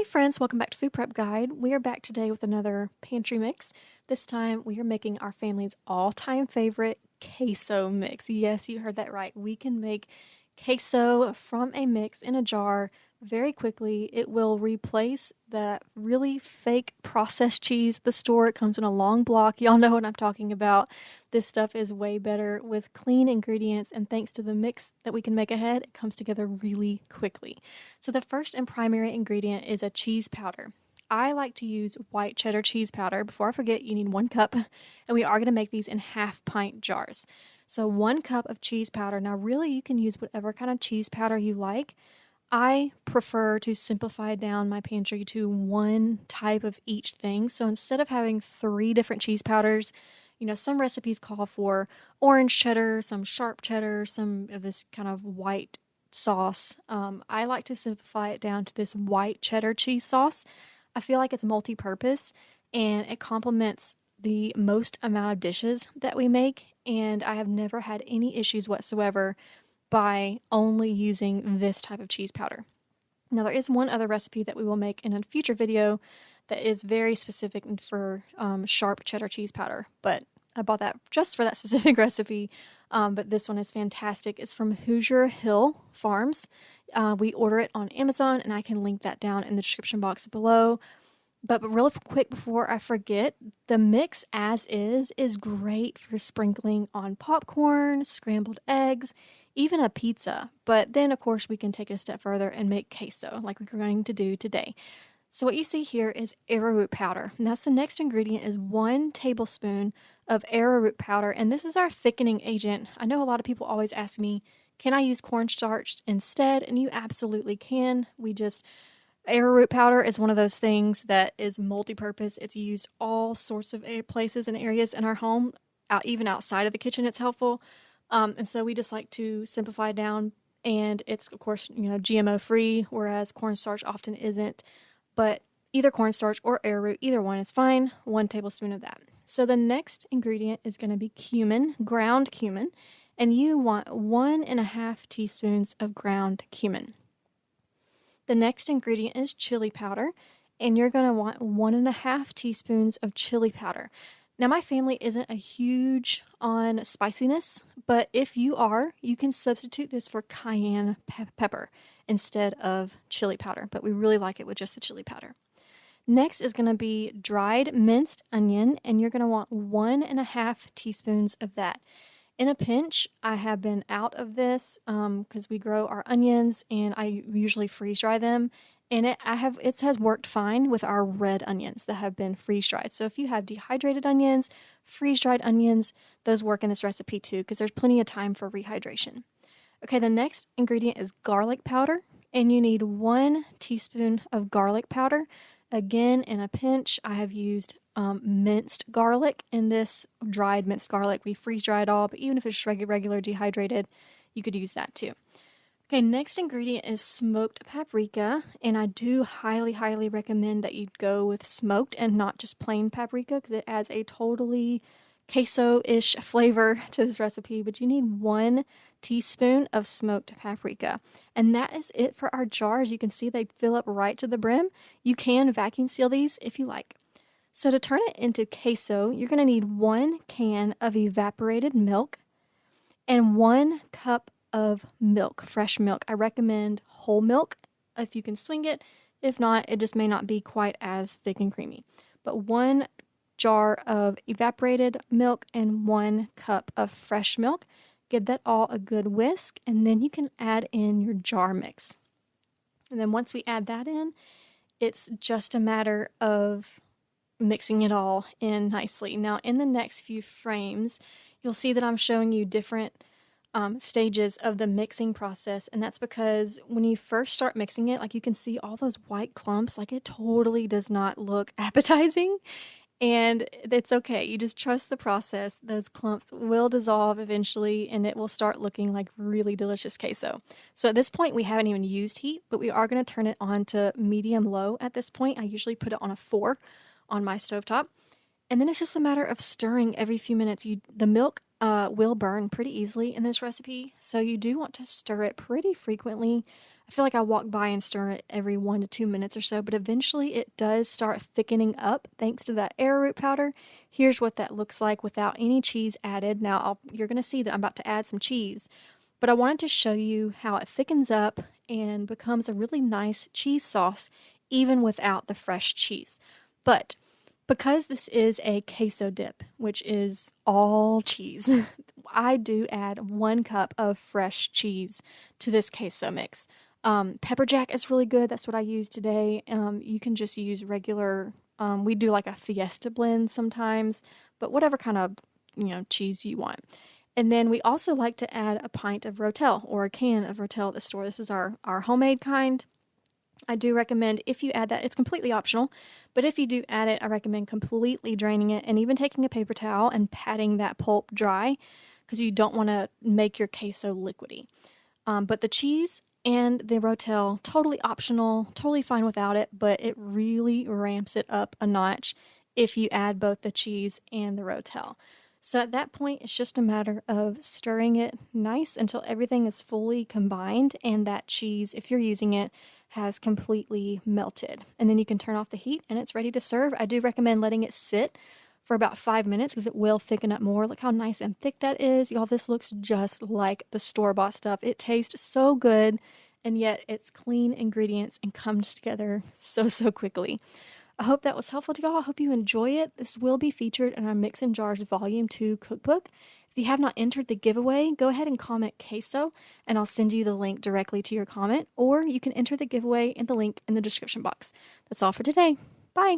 friends, welcome back to Food Prep Guide. We are back today with another pantry mix. This time we are making our family's all-time favorite queso mix. Yes, you heard that right. We can make queso from a mix in a jar very quickly. It will replace that really fake processed cheese at the store. It comes in a long block. Y'all know what I'm talking about. This stuff is way better with clean ingredients, and thanks to the mix that we can make ahead, it comes together really quickly. So the first and primary ingredient is a cheese powder. I like to use white cheddar cheese powder. Before I forget, you need 1 cup, and we are going to make these in half-pint jars. So 1 cup of cheese powder. Now really you can use whatever kind of cheese powder you like. I prefer to simplify down my pantry to one type of each thing. So instead of having 3 different cheese powders, some recipes call for orange cheddar, some sharp cheddar, some of this kind of white sauce. I like to simplify it down to this white cheddar cheese sauce. I feel like it's multi-purpose and it complements the most amount of dishes that we make, and I have never had any issues whatsoever by only using this type of cheese powder. Now there is one other recipe that we will make in a future video that is very specific for sharp cheddar cheese powder, but I bought that just for that specific recipe. But this one is fantastic. It's from Hoosier Hill Farms. We order it on Amazon, and I can link that down in the description box below. But real quick before I forget, the mix as is great for sprinkling on popcorn, scrambled eggs, even a pizza. But then, of course, we can take it a step further and make queso like we're going to do today. So what you see here is arrowroot powder. And that's the next ingredient is 1 tablespoon of arrowroot powder. And this is our thickening agent. I know a lot of people always ask me, can I use cornstarch instead? And you absolutely can. Arrowroot powder is one of those things that is multi-purpose. It's used all sorts of places and areas in our home, even outside of the kitchen it's helpful. And so we just like to simplify down, and it's of course, GMO free, whereas cornstarch often isn't. But either cornstarch or arrowroot, either one is fine. 1 tablespoon of that. So the next ingredient is going to be cumin, ground cumin, and you want 1.5 teaspoons of ground cumin. The next ingredient is chili powder, and you're going to want 1.5 teaspoons of chili powder. Now, my family isn't a huge on spiciness, but if you are, you can substitute this for cayenne pepper instead of chili powder, but we really like it with just the chili powder. Next is going to be dried minced onion, and you're going to want 1.5 teaspoons of that. In a pinch, I have been out of this because we grow our onions, and I usually freeze dry them. And it has worked fine with our red onions that have been freeze dried. So if you have dehydrated onions, freeze dried onions, those work in this recipe too because there's plenty of time for rehydration. Okay, the next ingredient is garlic powder, and you need 1 teaspoon of garlic powder. Again, in a pinch, I have used minced garlic in this dried minced garlic. We freeze dry it all, but even if it's regular dehydrated, you could use that too. Okay, next ingredient is smoked paprika, and I do highly, highly recommend that you go with smoked and not just plain paprika because it adds a totally queso-ish flavor to this recipe, but you need 1 teaspoon of smoked paprika. And that is it for our jars. You can see they fill up right to the brim. You can vacuum seal these if you like. So to turn it into queso, you're going to need 1 can of evaporated milk and 1 cup of milk, fresh milk. I recommend whole milk if you can swing it. If not, it just may not be quite as thick and creamy. But 1 jar of evaporated milk and 1 cup of fresh milk. Give that all a good whisk, and then you can add in your jar mix. And then once we add that in, it's just a matter of mixing it all in nicely. Now, in the next few frames, you'll see that I'm showing you different stages of the mixing process, and that's because when you first start mixing it, like you can see all those white clumps, like it totally does not look appetizing. And it's okay. You just trust the process. Those clumps will dissolve eventually, and it will start looking like really delicious queso. So at this point, we haven't even used heat, but we are going to turn it on to medium-low at this point. I usually put it on a 4 on my stovetop. And then it's just a matter of stirring every few minutes. The milk will burn pretty easily in this recipe, so you do want to stir it pretty frequently. I feel like I walk by and stir it every 1 to 2 minutes or so, but eventually it does start thickening up thanks to that arrowroot powder. Here's what that looks like without any cheese added. Now, you're going to see that I'm about to add some cheese, but I wanted to show you how it thickens up and becomes a really nice cheese sauce even without the fresh cheese. But because this is a queso dip, which is all cheese, I do add 1 cup of fresh cheese to this queso mix. Pepper jack is really good. That's what I use today. You can just use regular, we do like a fiesta blend sometimes, but whatever kind of, cheese you want. And then we also like to add a pint of Rotel or a can of Rotel at the store. This is our homemade kind. I do recommend if you add that, it's completely optional, but if you do add it, I recommend completely draining it and even taking a paper towel and patting that pulp dry because you don't want to make your queso liquidy. But the cheese and the Rotel, totally optional, totally fine without it, but it really ramps it up a notch if you add both the cheese and the Rotel. So at that point, it's just a matter of stirring it nice until everything is fully combined and that cheese, if you're using it, has completely melted. And then you can turn off the heat and it's ready to serve. I do recommend letting it sit for about 5 minutes because it will thicken up more. Look how nice and thick that is. Y'all, this looks just like the store-bought stuff. It tastes so good, and yet it's clean ingredients and comes together so quickly. I hope that was helpful to y'all. I hope you enjoy it. This will be featured in our Mix and Jars Volume 2 cookbook. If you have not entered the giveaway, go ahead and comment queso, and I'll send you the link directly to your comment, or you can enter the giveaway in the link in the description box. That's all for today. Bye!